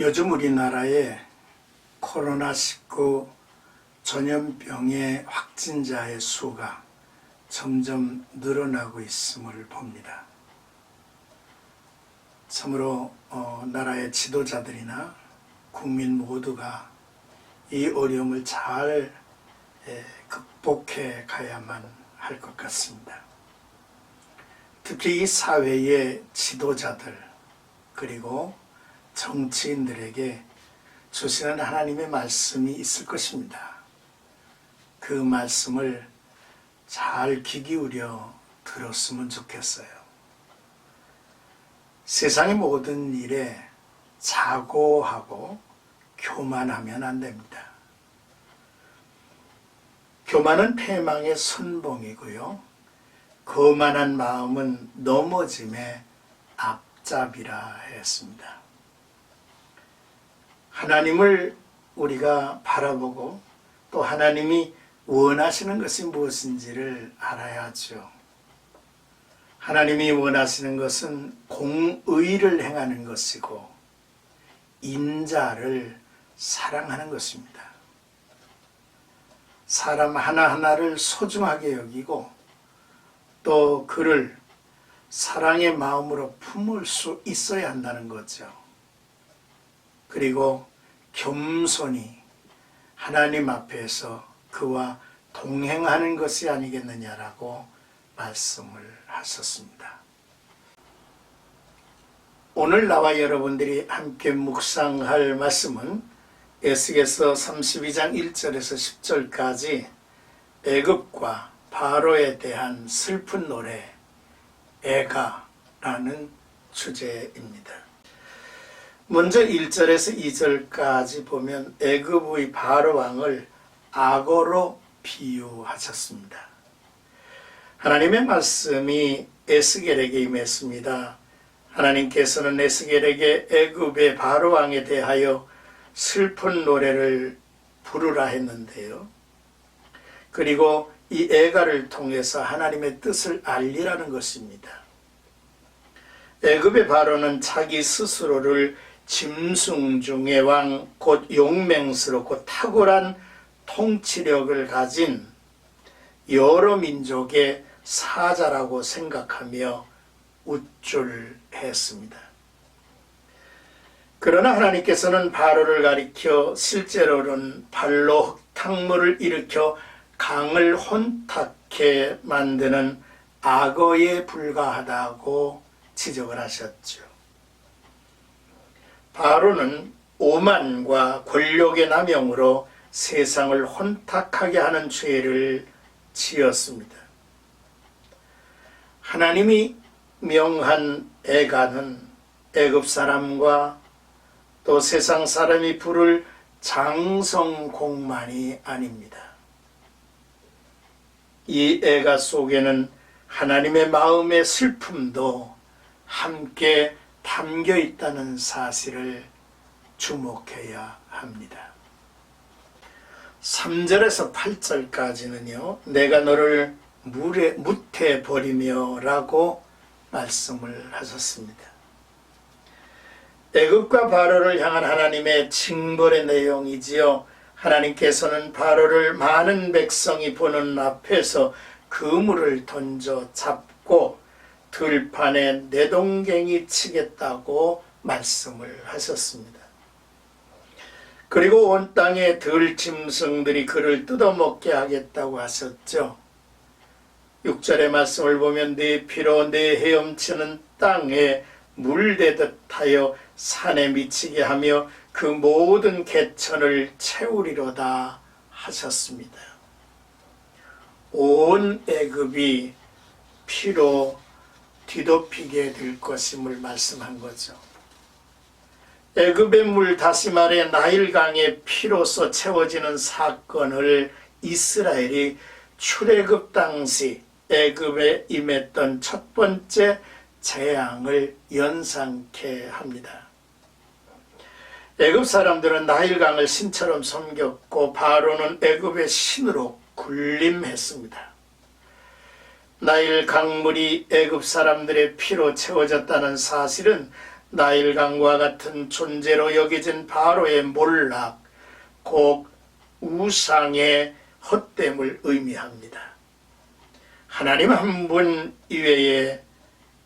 요즘 우리나라에 코로나19 전염병의 확진자의 수가 점점 늘어나고 있음을 봅니다. 참으로 나라의 지도자들이나 국민 모두가 이 어려움을 잘 극복해 가야만 할 것 같습니다. 특히 이 사회의 지도자들 그리고 정치인들에게 주시는 하나님의 말씀이 있을 것입니다. 그 말씀을 잘 귀 기울여 들었으면 좋겠어요. 세상의 모든 일에 자고하고 교만하면 안 됩니다. 교만은 패망의 선봉이고요. 거만한 마음은 넘어짐의 앞잡이라 했습니다. 하나님을 우리가 바라보고 또 하나님이 원하시는 것이 무엇인지를 알아야죠. 하나님이 원하시는 것은 공의를 행하는 것이고 인자를 사랑하는 것입니다. 사람 하나하나를 소중하게 여기고 또 그를 사랑의 마음으로 품을 수 있어야 한다는 거죠. 그리고 겸손히 하나님 앞에서 그와 동행하는 것이 아니겠느냐라고 말씀을 하셨습니다. 오늘 나와 여러분들이 함께 묵상할 말씀은 에스겔서 32장 1절에서 10절까지 애굽과 바로에 대한 슬픈 노래 애가라는 주제입니다. 먼저 1절에서 2절까지 보면 애굽의 바로 왕을 악어로 비유하셨습니다. 하나님의 말씀이 에스겔에게 임했습니다. 하나님께서는 에스겔에게 애굽의 바로 왕에 대하여 슬픈 노래를 부르라 했는데요. 그리고 이 애가를 통해서 하나님의 뜻을 알리라는 것입니다. 애굽의 바로는 자기 스스로를 짐승 중의 왕, 곧 용맹스럽고 탁월한 통치력을 가진 여러 민족의 사자라고 생각하며 우쭐했습니다. 그러나 하나님께서는 바로를 가리켜 실제로는 발로 흙탕물을 일으켜 강을 혼탁해 만드는 악어에 불과하다고 지적을 하셨죠. 바로는 오만과 권력의 남용으로 세상을 혼탁하게 하는 죄를 지었습니다. 하나님이 명한 애가는 애굽 사람과 또 세상 사람이 부를 장성공만이 아닙니다. 이 애가 속에는 하나님의 마음의 슬픔도 함께 담겨 있다는 사실을 주목해야 합니다. 3절에서 8절까지는요. 내가 너를 물에 묻혀 버리며 라고 말씀을 하셨습니다. 애굽과 바로를 향한 하나님의 징벌의 내용이지요. 하나님께서는 바로를 많은 백성이 보는 앞에서 그물을 던져 잡고 들판에 내동갱이 치겠다고 말씀을 하셨습니다. 그리고 온 땅의 들짐승들이 그를 뜯어먹게 하겠다고 하셨죠. 6절의 말씀을 보면 네 피로 내 헤엄치는 땅에 물대듯 하여 산에 미치게 하며 그 모든 개천을 채우리로다 하셨습니다. 온 애굽이 피로 뒤덮이게 될 것임을 말씀한 거죠. 애굽의 물, 다시 말해 나일강의 피로서 채워지는 사건을 이스라엘이 출애굽 당시 애굽에 임했던 첫 번째 재앙을 연상케 합니다. 애굽 사람들은 나일강을 신처럼 섬겼고 바로는 애굽의 신으로 군림했습니다. 나일 강물이 애굽 사람들의 피로 채워졌다는 사실은 나일강과 같은 존재로 여겨진 바로의 몰락, 곧 우상의 헛됨을 의미합니다. 하나님 한 분 이외에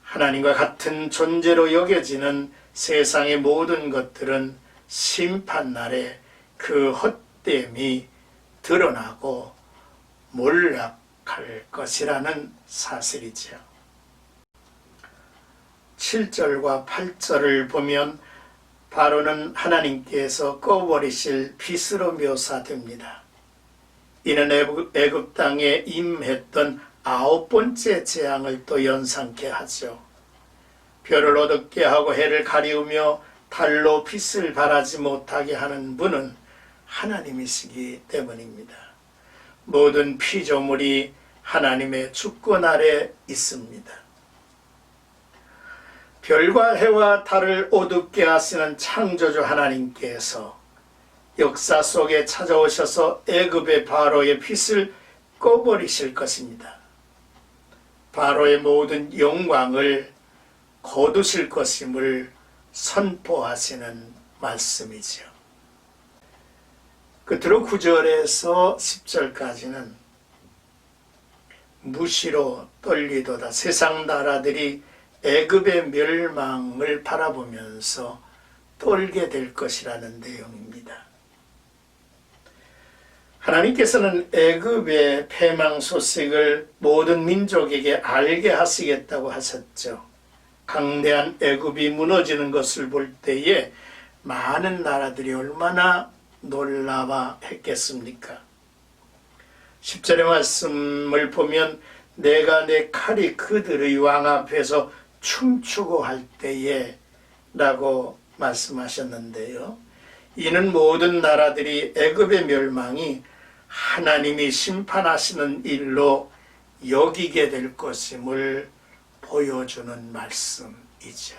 하나님과 같은 존재로 여겨지는 세상의 모든 것들은 심판날에 그 헛됨이 드러나고 몰락할 것이라는 사실이지요. 7절과 8절을 보면 바로는 하나님께서 꺼버리실 빛으로 묘사됩니다. 이는 애굽 땅에 임했던 9번째 재앙을 또 연상케 하죠. 별을 어둡게 하고 해를 가리우며 달로 빛을 발하지 못하게 하는 분은 하나님이시기 때문입니다. 모든 피조물이 하나님의 주권 아래 있습니다. 별과 해와 달을 어둡게 하시는 창조주 하나님께서 역사 속에 찾아오셔서 애굽의 바로의 빛을 꺼버리실 것입니다. 바로의 모든 영광을 거두실 것임을 선포하시는 말씀이지요. 끝으로 9절에서 10절까지는 무시로 떨리도다 세상 나라들이 애굽의 멸망을 바라보면서 떨게 될 것이라는 내용입니다. 하나님께서는 애굽의 패망 소식을 모든 민족에게 알게 하시겠다고 하셨죠. 강대한 애굽이 무너지는 것을 볼 때에 많은 나라들이 얼마나 놀라워 했겠습니까? 10절의 말씀을 보면 내가 내 칼이 그들의 왕 앞에서 춤추고 할 때에 라고 말씀하셨는데요. 이는 모든 나라들이 애굽의 멸망이 하나님이 심판하시는 일로 여기게 될 것임을 보여주는 말씀이죠.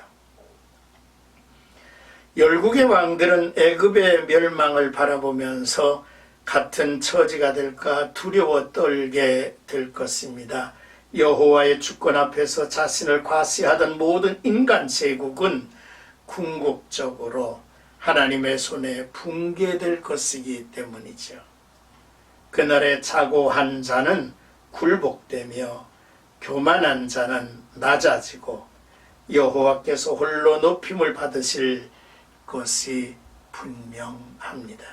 열국의 왕들은 애굽의 멸망을 바라보면서 같은 처지가 될까 두려워 떨게 될 것입니다. 여호와의 주권 앞에서 자신을 과시하던 모든 인간 제국은 궁극적으로 하나님의 손에 붕괴될 것이기 때문이죠. 그날에 자고한 자는 굴복되며 교만한 자는 낮아지고 여호와께서 홀로 높임을 받으실 것이 분명합니다.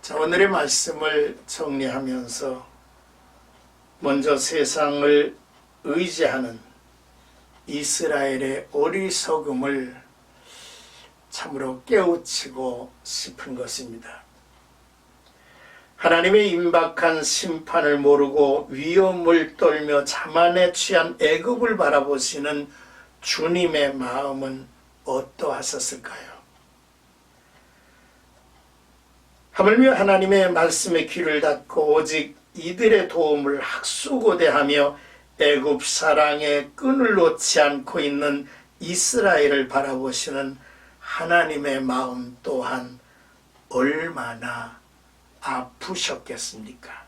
자, 오늘의 말씀을 정리하면서 먼저 세상을 의지하는 이스라엘의 어리석음을 참으로 깨우치고 싶은 것입니다. 하나님의 임박한 심판을 모르고 위험을 떨며 자만에 취한 애굽을 바라보시는 주님의 마음은 어떠하셨을까요? 하물며 하나님의 말씀에 귀를 닫고 오직 이들의 도움을 학수고대하며 애굽 사랑의 끈을 놓지 않고 있는 이스라엘을 바라보시는 하나님의 마음 또한 얼마나 아프셨겠습니까?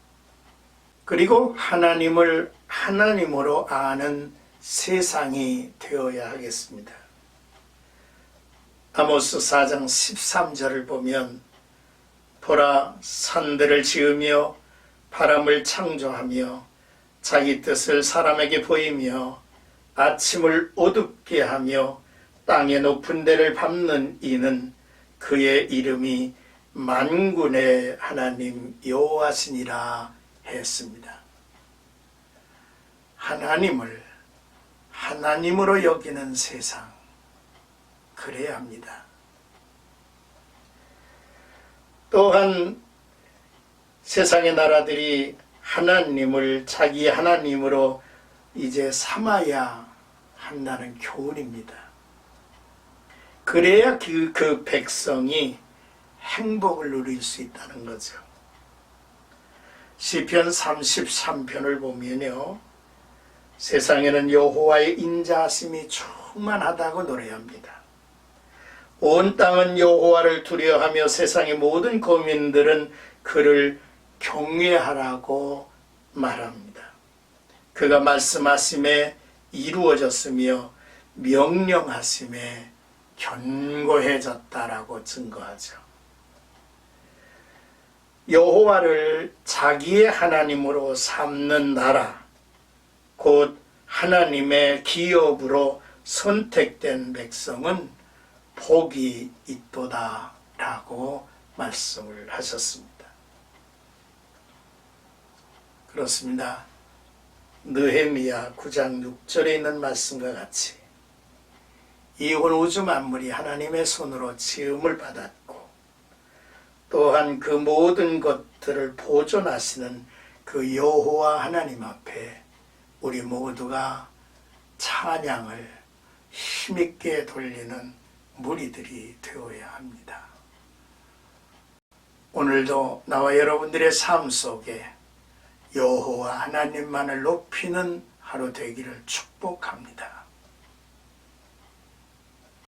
그리고 하나님을 하나님으로 아는 세상이 되어야 하겠습니다. 아모스 4장 13절을 보면 보라 산들을 지으며 바람을 창조하며 자기 뜻을 사람에게 보이며 아침을 어둡게 하며 땅의 높은 데를 밟는 이는 그의 이름이 만군의 하나님 여호와시니라 했습니다. 하나님을 하나님으로 여기는 세상, 그래야 합니다. 또한 세상의 나라들이 하나님을 자기 하나님으로 이제 삼아야 한다는 교훈입니다. 그래야 그 백성이 행복을 누릴 수 있다는 거죠. 시편 33편을 보면요, 세상에는 여호와의 인자하심이 충만하다고 노래합니다. 온 땅은 여호와를 두려워하며 세상의 모든 거민들은 그를 경외하라고 말합니다. 그가 말씀하심에 이루어졌으며 명령하심에 견고해졌다라고 증거하죠. 여호와를 자기의 하나님으로 삼는 나라, 곧 하나님의 기업으로 선택된 백성은 복이 있도다 라고 말씀을 하셨습니다. 그렇습니다. 느헤미야 9장 6절에 있는 말씀과 같이 이 온 우주 만물이 하나님의 손으로 지음을 받았고 또한 그 모든 것들을 보존하시는 그 여호와 하나님 앞에 우리 모두가 찬양을 힘있게 돌리는 무리들이 되어야 합니다. 오늘도 나와 여러분들의 삶 속에 여호와 하나님만을 높이는 하루 되기를 축복합니다.